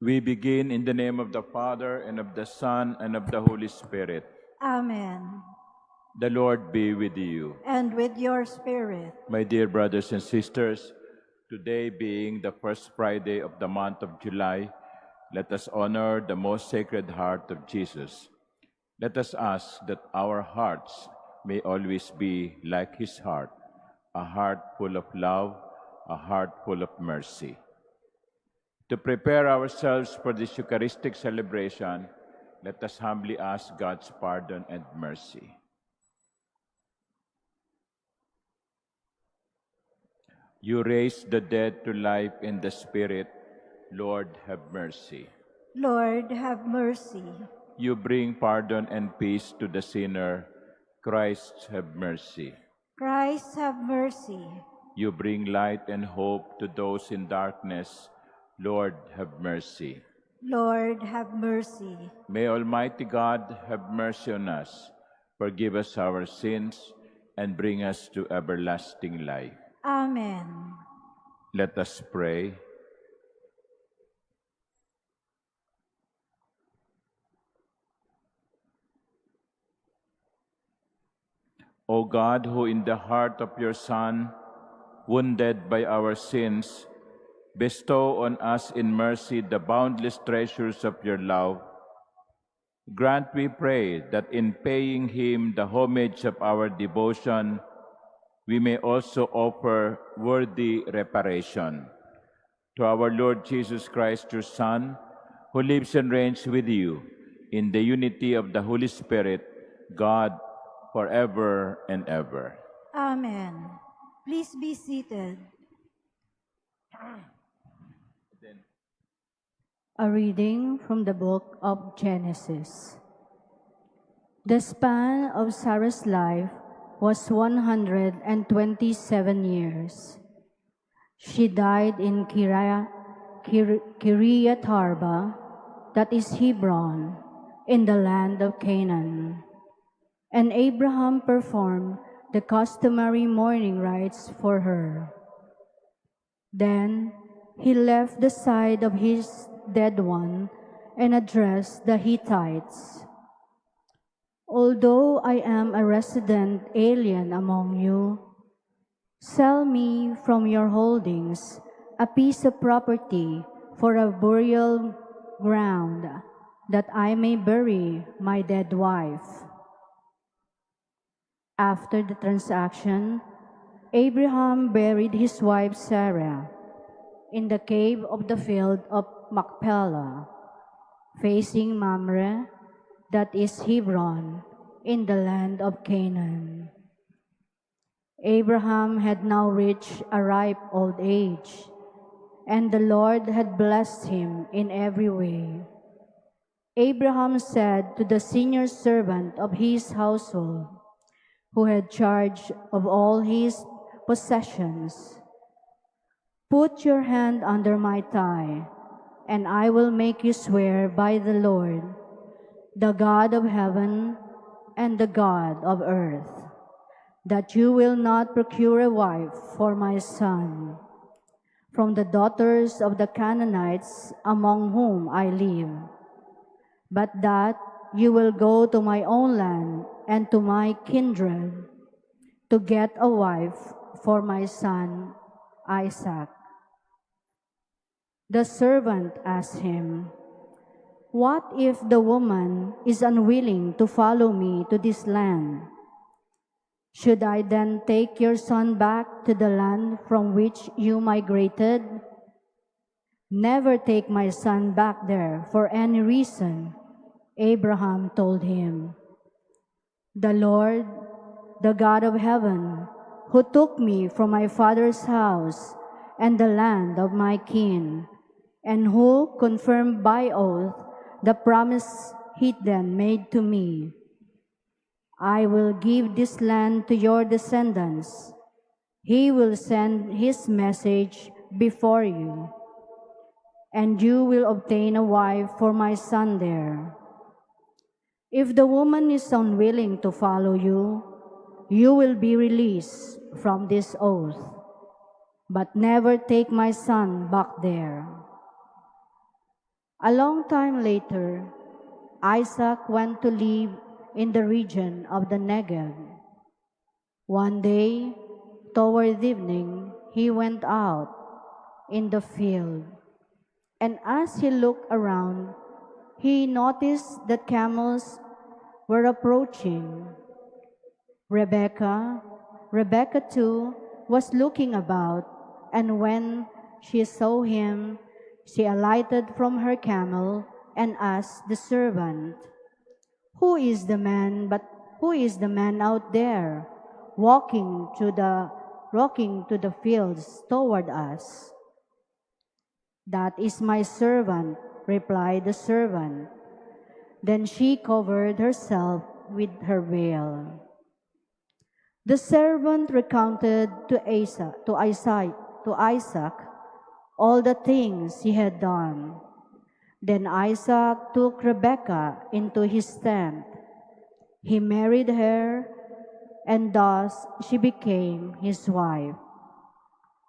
We begin in the name of the Father, and of the Son, and of the Holy Spirit. Amen. The Lord be with you. And with your spirit. My dear brothers and sisters, today being the first Friday of the month of July, let us honor the most sacred heart of Jesus. Let us ask that our hearts may always be like his heart, a heart full of love, a heart full of mercy. To prepare ourselves for this Eucharistic celebration, let us humbly ask God's pardon and mercy. You raise the dead to life in the Spirit. Lord, have mercy. Lord, have mercy. You bring pardon and peace to the sinner. Christ, have mercy. Christ, have mercy. You bring light and hope to those in darkness. Lord, have mercy. Lord, have mercy. May Almighty God have mercy on us, forgive us our sins, and bring us to everlasting life. Amen. Let us pray. O God, who in the heart of your Son, wounded by our sins, bestow on us in mercy the boundless treasures of your love, grant, we pray, that in paying him the homage of our devotion, we may also offer worthy reparation. To our Lord Jesus Christ, your Son, who lives and reigns with you in the unity of the Holy Spirit, God, forever and ever. Amen. Please be seated. A reading from the book of Genesis. The span of Sarah's life was 127 years. She died in Kiriath Arba, that is Hebron, in the land of Canaan. And Abraham performed the customary mourning rites for her. Then he left the side of his dead one and addressed the Hittites. Although I am a resident alien among you, sell me from your holdings a piece of property for a burial ground, that I may bury my dead wife. After the transaction, Abraham buried his wife Sarah in the cave of the field of Machpelah, facing Mamre, that is Hebron, in the land of Canaan. Abraham had now reached a ripe old age, and the Lord had blessed him in every way. Abraham said to the senior servant of his household, who had charge of all his possessions, "Put your hand under my thigh, and I will make you swear by the Lord, the God of heaven and the God of earth, that you will not procure a wife for my son from the daughters of the Canaanites among whom I live, but that you will go to my own land and to my kindred to get a wife for my son Isaac." The servant asked him, "What if the woman is unwilling to follow me to this land? Should I then take your son back to the land from which you migrated?" "Never take my son back there for any reason," Abraham told him. "The Lord, the God of heaven, who took me from my father's house and the land of my kin, and who confirmed by oath the promise he then made to me, I will give this land to your descendants. He will send his message before you, and you will obtain a wife for my son there. If the woman is unwilling to follow you, you will be released from this oath, but never take my son back there." A long time later, Isaac went to live in the region of the Negev. One day, toward evening, he went out in the field, and as he looked around, he noticed that camels were approaching. Rebecca too, was looking about, and when she saw him, she alighted from her camel and asked the servant, Who is the man out there, walking to the fields toward us?" "That is my servant," replied the servant. Then she covered herself with her veil. The servant recounted to Isaac all the things he had done. Then Isaac took Rebekah into his tent. He married her, and thus she became his wife.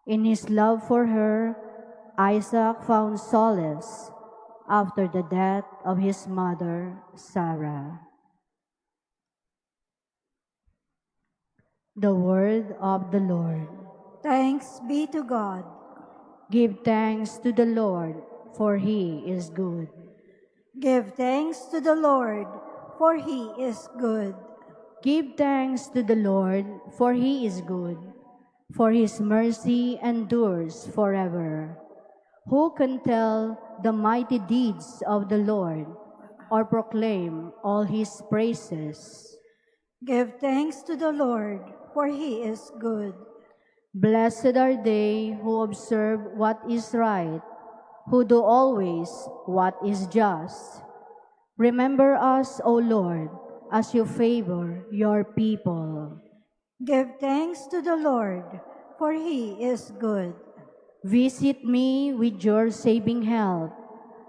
In his love for her, Isaac found solace after the death of his mother, Sarah. The word of the Lord. Thanks be to God. Give thanks to the Lord, for he is good. Give thanks to the Lord, for he is good. Give thanks to the Lord, for he is good, for his mercy endures forever. Who can tell the mighty deeds of the Lord, or proclaim all his praises? Give thanks to the Lord, for he is good. Blessed are they who observe what is right, who do always what is just. Remember us, O Lord, as you favor your people. Give thanks to the Lord, for he is good. Visit me with your saving help,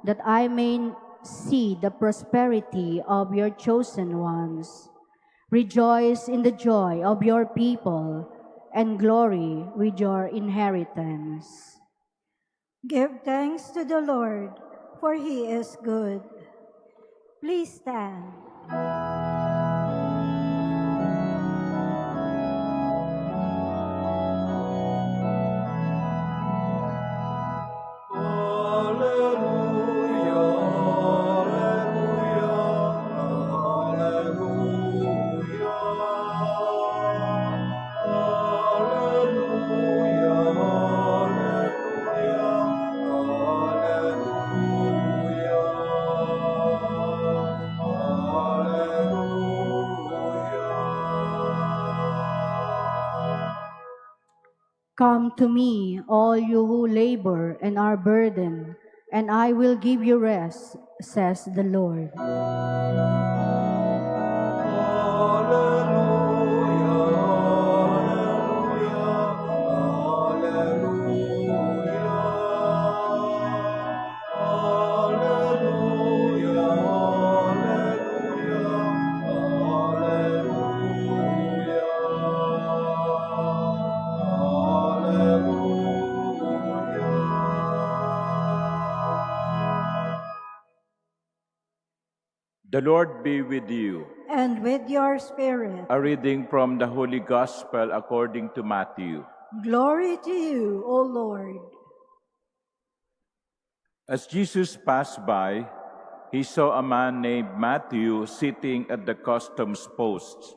that I may see the prosperity of your chosen ones. Rejoice in the joy of your people, and glory with your inheritance. Give thanks to the Lord, for he is good. Please stand. Come to me, all you who labor and are burdened, and I will give you rest, says the Lord. The Lord be with you. And with your spirit. A reading from the Holy Gospel according to Matthew. Glory to you, O Lord. As Jesus passed by, he saw a man named Matthew sitting at the customs post.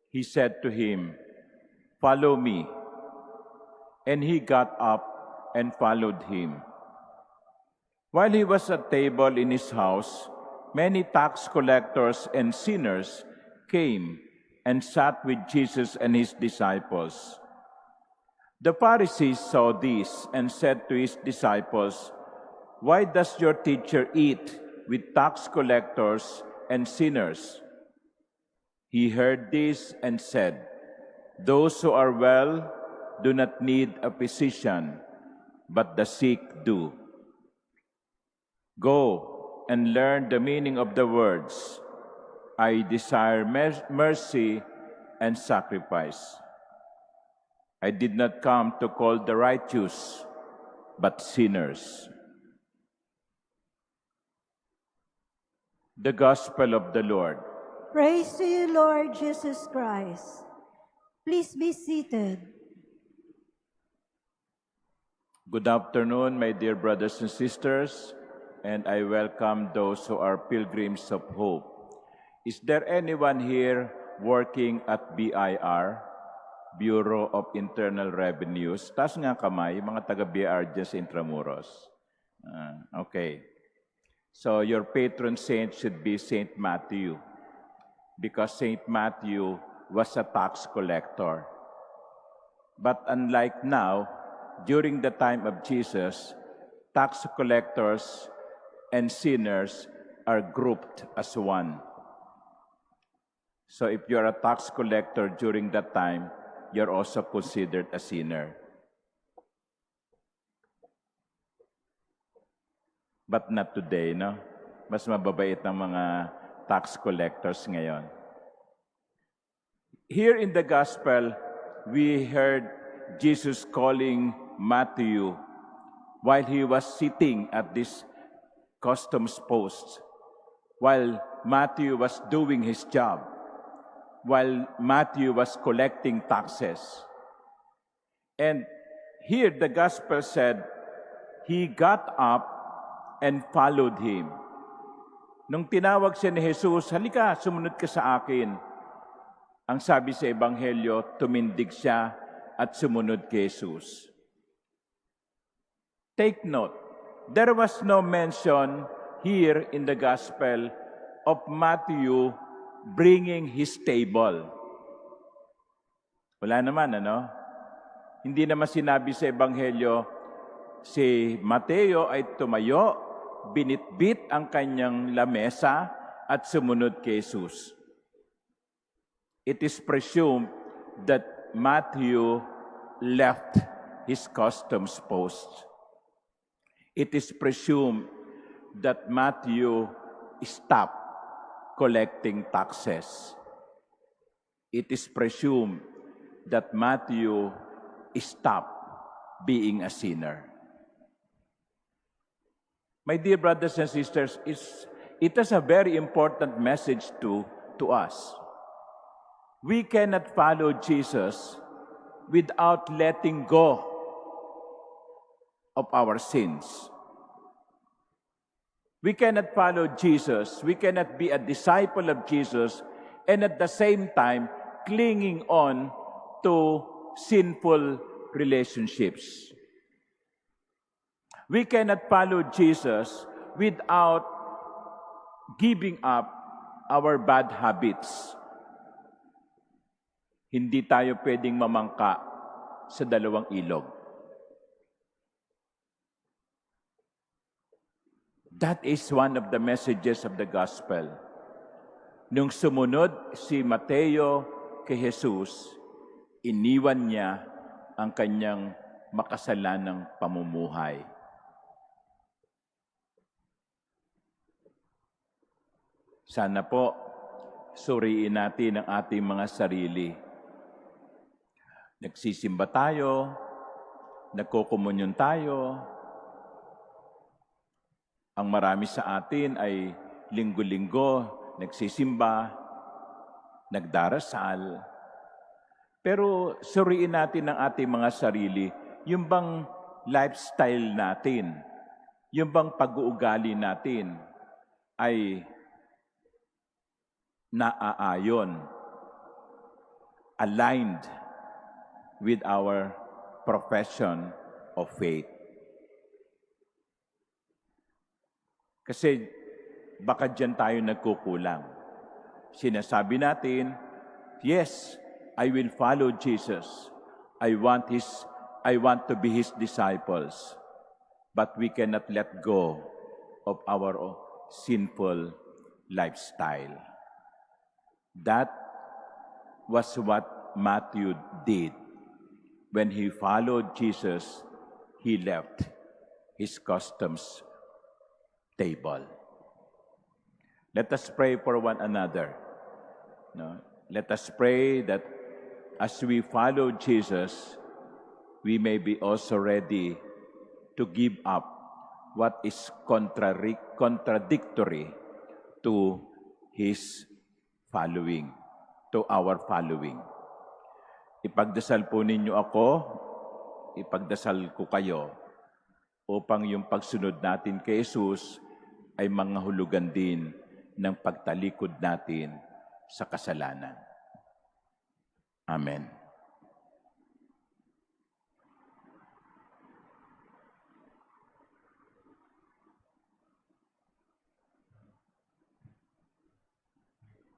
He said to him, "Follow me." And he got up and followed him. While he was at table in his house, many tax collectors and sinners came and sat with Jesus and his disciples. The Pharisees saw this and said to his disciples, "Why does your teacher eat with tax collectors and sinners?" He heard this and said, "Those who are well do not need a physician, but the sick do. Go and learn the meaning of the words, 'I desire mercy and sacrifice.' I did not come to call the righteous, but sinners." The Gospel of the Lord. Praise to you, Lord Jesus Christ. Please be seated. Good afternoon, my dear brothers and sisters, and I welcome those who are pilgrims of hope. Is there anyone here working at BIR, Bureau of Internal Revenues? Taas nga kamay, mga taga-BIR dyan sa Intramuros. Okay. So your patron saint should be Saint Matthew, because Saint Matthew was a tax collector. But unlike now, during the time of Jesus, tax collectors and sinners are grouped as one. So if you're a tax collector during that time, you're also considered a sinner. But not today, no? Mas mababait ng mga tax collectors ngayon. Here in the Gospel, we heard Jesus calling Matthew while he was sitting at this customs post, while Matthew was doing his job, while Matthew was collecting taxes. And here the Gospel said, he got up and followed him. Nung tinawag siya ni Jesus, halika, sumunod ka sa akin. Ang sabi sa Ebanghelyo, tumindig siya at sumunod kay Jesus. Take note, there was no mention here in the Gospel of Matthew bringing his table. Wala naman, ano? Hindi naman sinabi sa Ebanghelyo, si Mateo ay tumayo, binitbit ang kanyang lamesa at sumunod kay Jesus. It is presumed that Matthew left his customs post. It is presumed that Matthew stopped collecting taxes. It is presumed that Matthew stopped being a sinner. My dear brothers and sisters, it is a very important message to us. We cannot follow Jesus without letting go of our sins. We cannot follow Jesus, we cannot be a disciple of Jesus, and at the same time, clinging on to sinful relationships. We cannot follow Jesus without giving up our bad habits. Hindi tayo pwedeng mamangka sa dalawang ilog. That is one of the messages of the gospel. Nung sumunod si Mateo kay Jesus, iniwan niya ang kanyang makasalanang pamumuhay. Sana po, suriin natin ang ating mga sarili. Nagsisimba tayo, nagkokomunyon tayo. Ang marami sa atin ay linggo-linggo, nagsisimba, nagdarasal. Pero suriin natin ang ating mga sarili, yung bang lifestyle natin, yung bang pag-uugali natin ay naaayon, aligned with our profession of faith. Kasi baka dyan tayo nagkukulang. Sinasabi natin, yes, I will follow Jesus. I want to be His disciples. But we cannot let go of our sinful lifestyle. That was what Matthew did. When he followed Jesus, he left his customs table. Let us pray for one another. No? Let us pray that as we follow Jesus, we may be also ready to give up what is contradictory to His following, to our following. Ipagdasal po ninyo ako, ipagdasal ko kayo, upang yung pagsunod natin kay Jesus ay mangahulugan din ng pagtalikod natin sa kasalanan. Amen.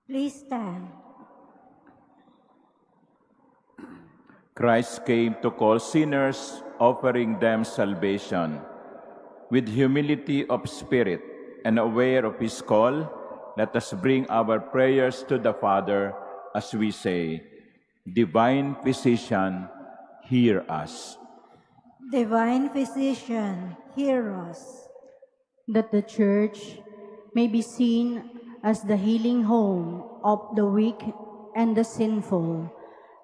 Please stand. Christ came to call sinners, offering them salvation. With humility of spirit and aware of His call, let us bring our prayers to the Father as we say, Divine Physician, hear us. Divine Physician, hear us. That the Church may be seen as the healing home of the weak and the sinful,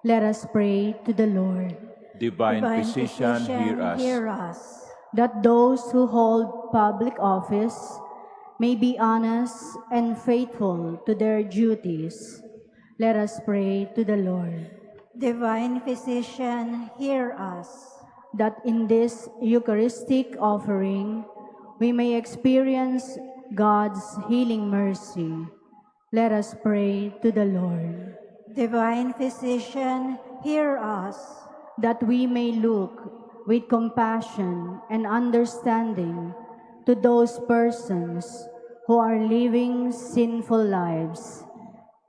let us pray to the Lord. Divine Physician, hear us. Hear us. That those who hold public office may be honest and faithful to their duties, let us pray to the Lord. Divine Physician, hear us. That in this Eucharistic offering we may experience God's healing mercy, let us pray to the Lord. Divine Physician, hear us. That we may look with compassion and understanding to those persons who are living sinful lives,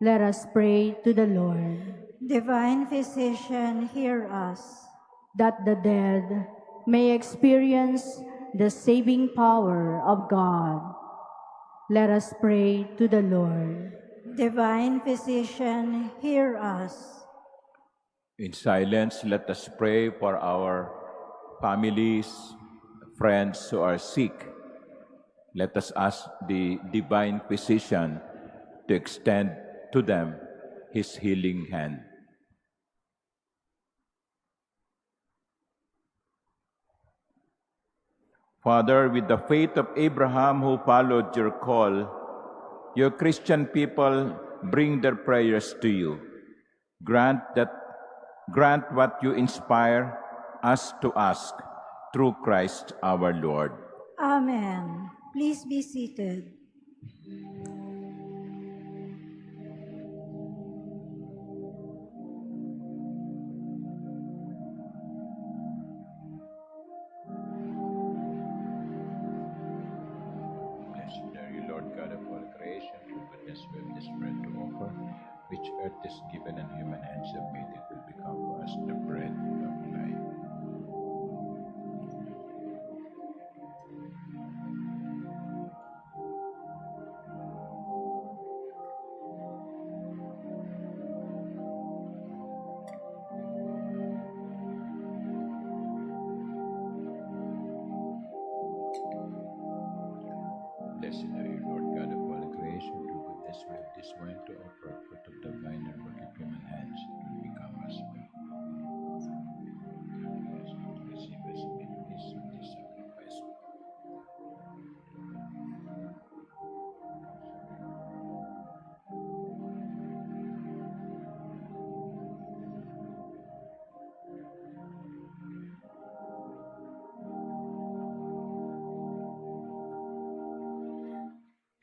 let us pray to the Lord. Divine Physician, hear us. That the dead may experience the saving power of God, let us pray to the Lord. Divine Physician, hear us. In silence, let us pray for our families, friends who are sick. Let us ask the Divine Physician to extend to them His healing hand. Father, with the faith of Abraham who followed your call, your Christian people bring their prayers to you. Grant what you inspire us to ask through Christ our Lord. Amen. Please be seated. Blessed are you, Lord God of all creation, who goodness will this bread to offer, which earth is given and human hands have made, it will become for us the bread of life. Blessed are you, Lord God of all creation, who goodness will this wine to offer, fruit of the vine and work of human hands, it will become us well. Receive us in this sacrifice.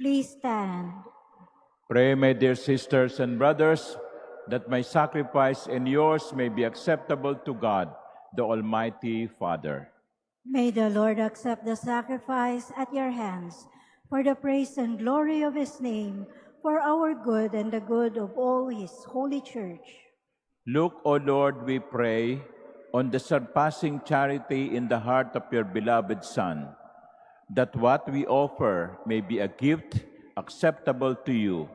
Please stand. Pray, my dear sisters and brothers, that my sacrifice and yours may be acceptable to God, the Almighty Father. May the Lord accept the sacrifice at your hands for the praise and glory of His name, for our good and the good of all His holy church. Look, O Lord, we pray, on the surpassing charity in the heart of your beloved Son, that what we offer may be a gift acceptable to you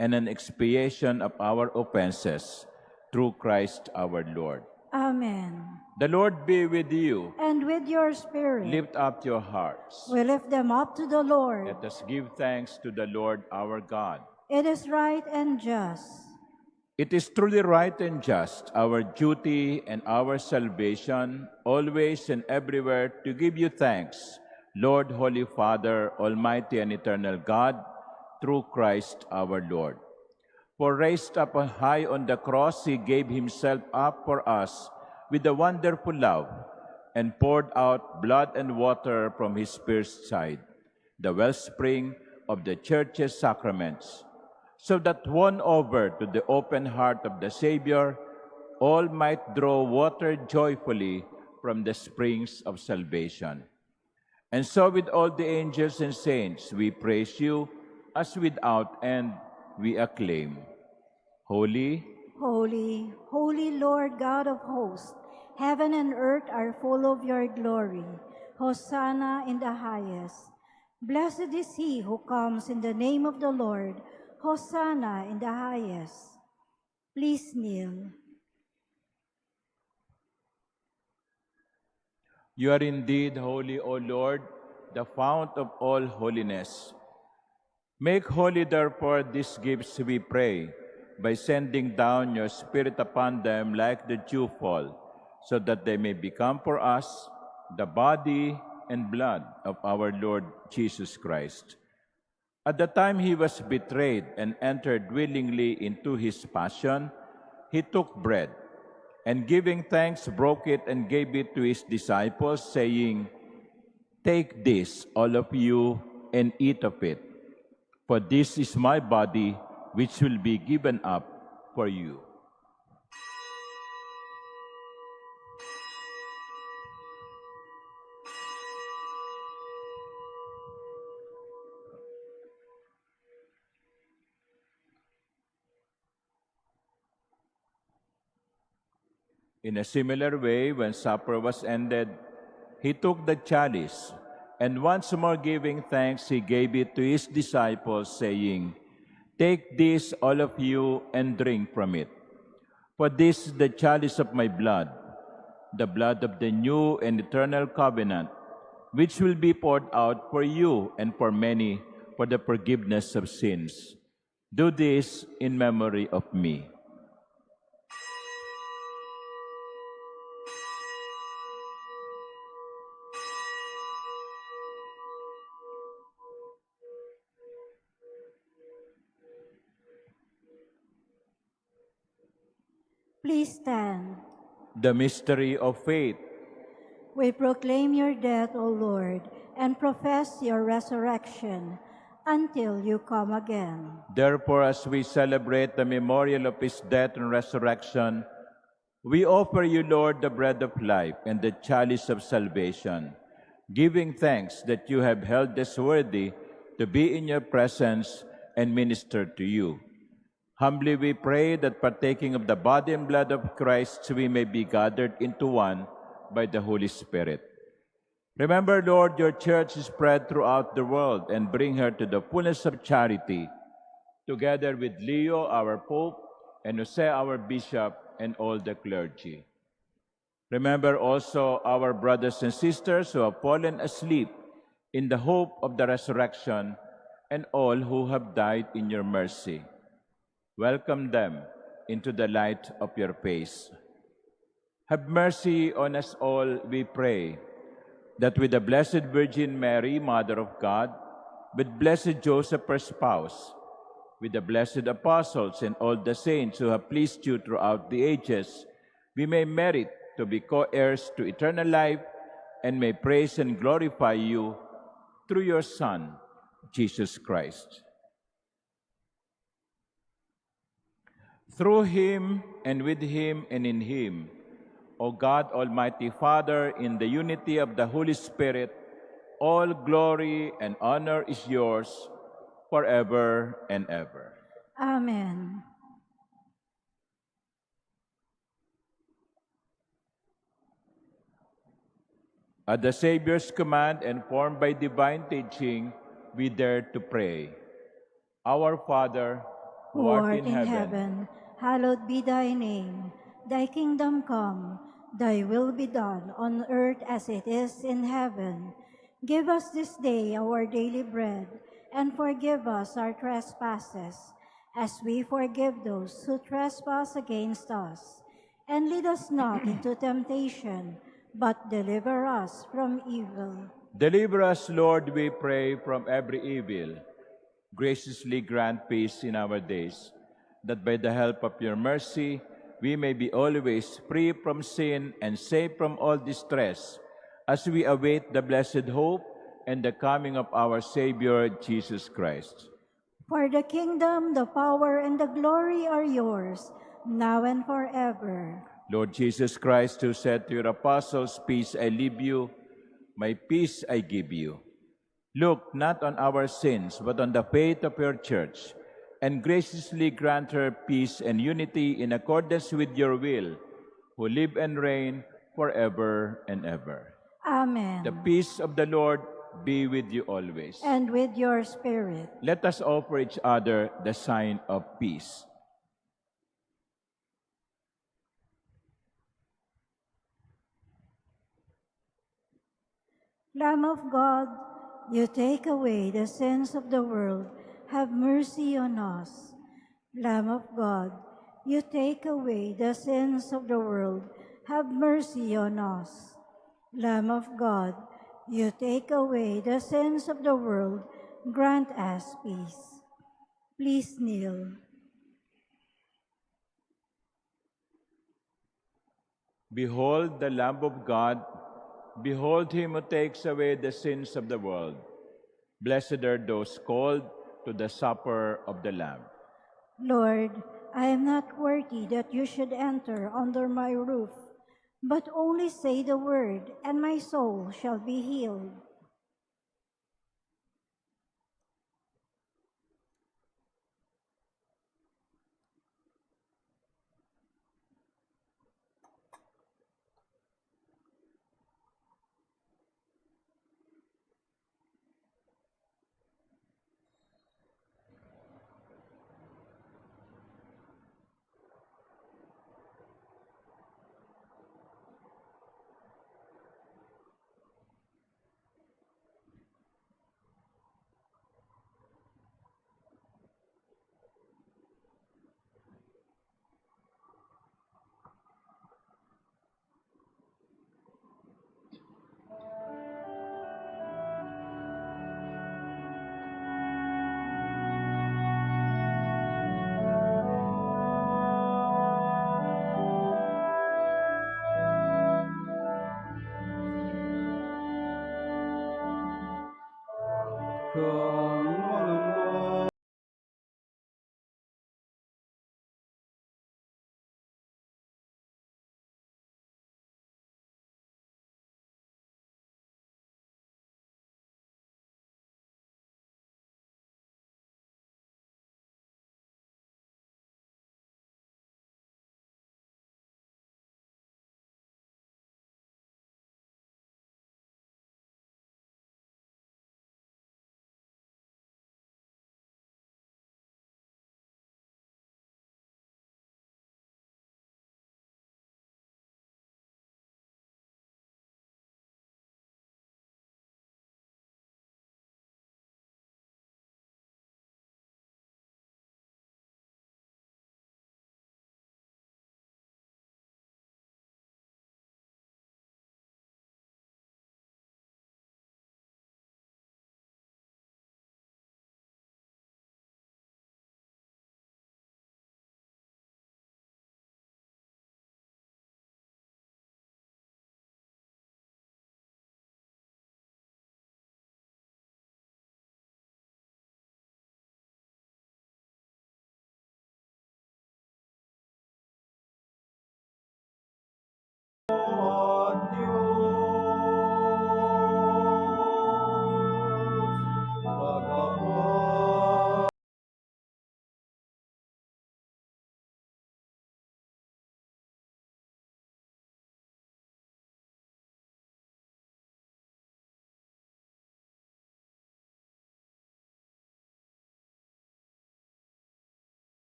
and an expiation of our offenses, through Christ our Lord. Amen. The Lord be with you. And with your spirit, Lift up your hearts. we lift them up to the Lord. Let us give thanks to the Lord our God. It is right and just. It is truly right and just, our duty and our salvation, always and everywhere to give you thanks, Lord, Holy Father, Almighty and eternal God, through Christ our Lord. For raised up high on the cross, he gave himself up for us with a wonderful love, and poured out blood and water from his pierced side, the wellspring of the Church's sacraments, so that won over to the open heart of the Savior, all might draw water joyfully from the springs of salvation. And so with all the angels and saints, we praise you, as without end we acclaim. Holy, Holy, holy Lord God of hosts, heaven and earth are full of your glory. Hosanna in the highest. Blessed is he who comes in the name of the Lord. Hosanna in the highest. Please kneel. you are indeed holy, O Lord, the fount of all holiness. Make holy, therefore, these gifts, we pray, by sending down your Spirit upon them like the dewfall, so that they may become for us the body and blood of our Lord Jesus Christ. At the time he was betrayed and entered willingly into his passion, he took bread, and giving thanks, broke it and gave it to his disciples, saying, "Take this, all of you, and eat of it, for this is my body, which will be given up for you." In a similar way, when supper was ended, he took the chalice, and once more giving thanks, he gave it to his disciples, saying, "Take this, all of you, and drink from it. For this is the chalice of my blood, the blood of the new and eternal covenant, which will be poured out for you and for many for the forgiveness of sins. Do this in memory of me." Please stand. The mystery of faith. We proclaim your death, O Lord, and profess your resurrection until you come again. Therefore, as we celebrate the memorial of his death and resurrection, we offer you, Lord, the bread of life and the chalice of salvation, giving thanks that you have held us worthy to be in your presence and minister to you. Humbly we pray that partaking of the body and blood of Christ, we may be gathered into one by the Holy Spirit. Remember, Lord, your church is spread throughout the world, and bring her to the fullness of charity, together with Leo, our Pope, and Jose, our Bishop, and all the clergy. Remember also our brothers and sisters who have fallen asleep in the hope of the resurrection, and all who have died in your mercy. Welcome them into the light of your face. Have mercy on us all, we pray, that with the Blessed Virgin Mary, Mother of God, with Blessed Joseph, her spouse, with the blessed apostles and all the saints who have pleased you throughout the ages, we may merit to be co-heirs to eternal life, and may praise and glorify you through your Son, Jesus Christ. Through him, and with him, and in him, O God, Almighty Father, in the unity of the Holy Spirit, all glory and honor is yours forever and ever. Amen. At the Savior's command and formed by divine teaching, we dare to pray. Our Father, Who art in heaven, hallowed be thy name. Thy kingdom come, thy will be done on earth as it is in heaven. Give us this day our daily bread, and forgive us our trespasses, as we forgive those who trespass against us. And lead us not into temptation, but deliver us from evil. Deliver us, Lord, we pray, from every evil. graciously grant peace in our days, that by the help of your mercy we may be always free from sin and safe from all distress, as we await the blessed hope and the coming of our Savior, Jesus Christ. For the kingdom, the power, and the glory are yours, now and forever. Lord Jesus Christ, who said to your apostles, "Peace I leave you, my peace I give you." Look not on our sins, but on the faith of your church, and graciously grant her peace and unity in accordance with your will, who live and reign forever and ever. Amen. The peace of the Lord be with you always. And with your spirit. Let us offer each other the sign of peace. Lamb of God, you take away the sins of the world, have mercy on us. Lamb of God, you take away the sins of the world, have mercy on us. Lamb of God, you take away the sins of the world, grant us peace. Please kneel. Behold the Lamb of God. Behold him who takes away the sins of the world. Blessed are those called to the supper of the Lamb. Lord, I am not worthy that you should enter under my roof, but only say the word, and my soul shall be healed.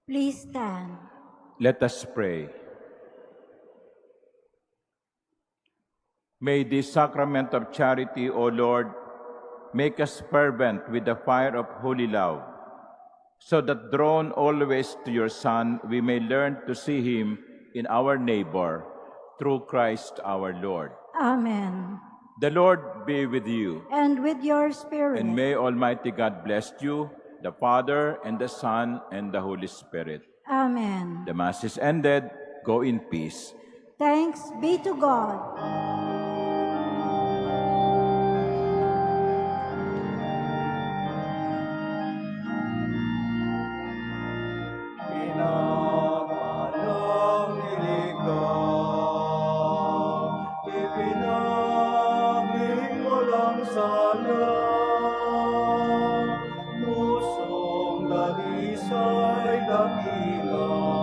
Please stand. Let us pray. May this sacrament of charity, O Lord, make us fervent with the fire of holy love, so that drawn always to your Son, we may learn to see him in our neighbor, through Christ our Lord. Amen. The Lord be with you, And with your spirit. and may Almighty God bless you, the Father, and the Son, and the Holy Spirit. Amen. The Mass is ended. Go in peace. Thanks be to God. Pinagmalangili ka, ipinangin walang sala, pusong dalisay dakila.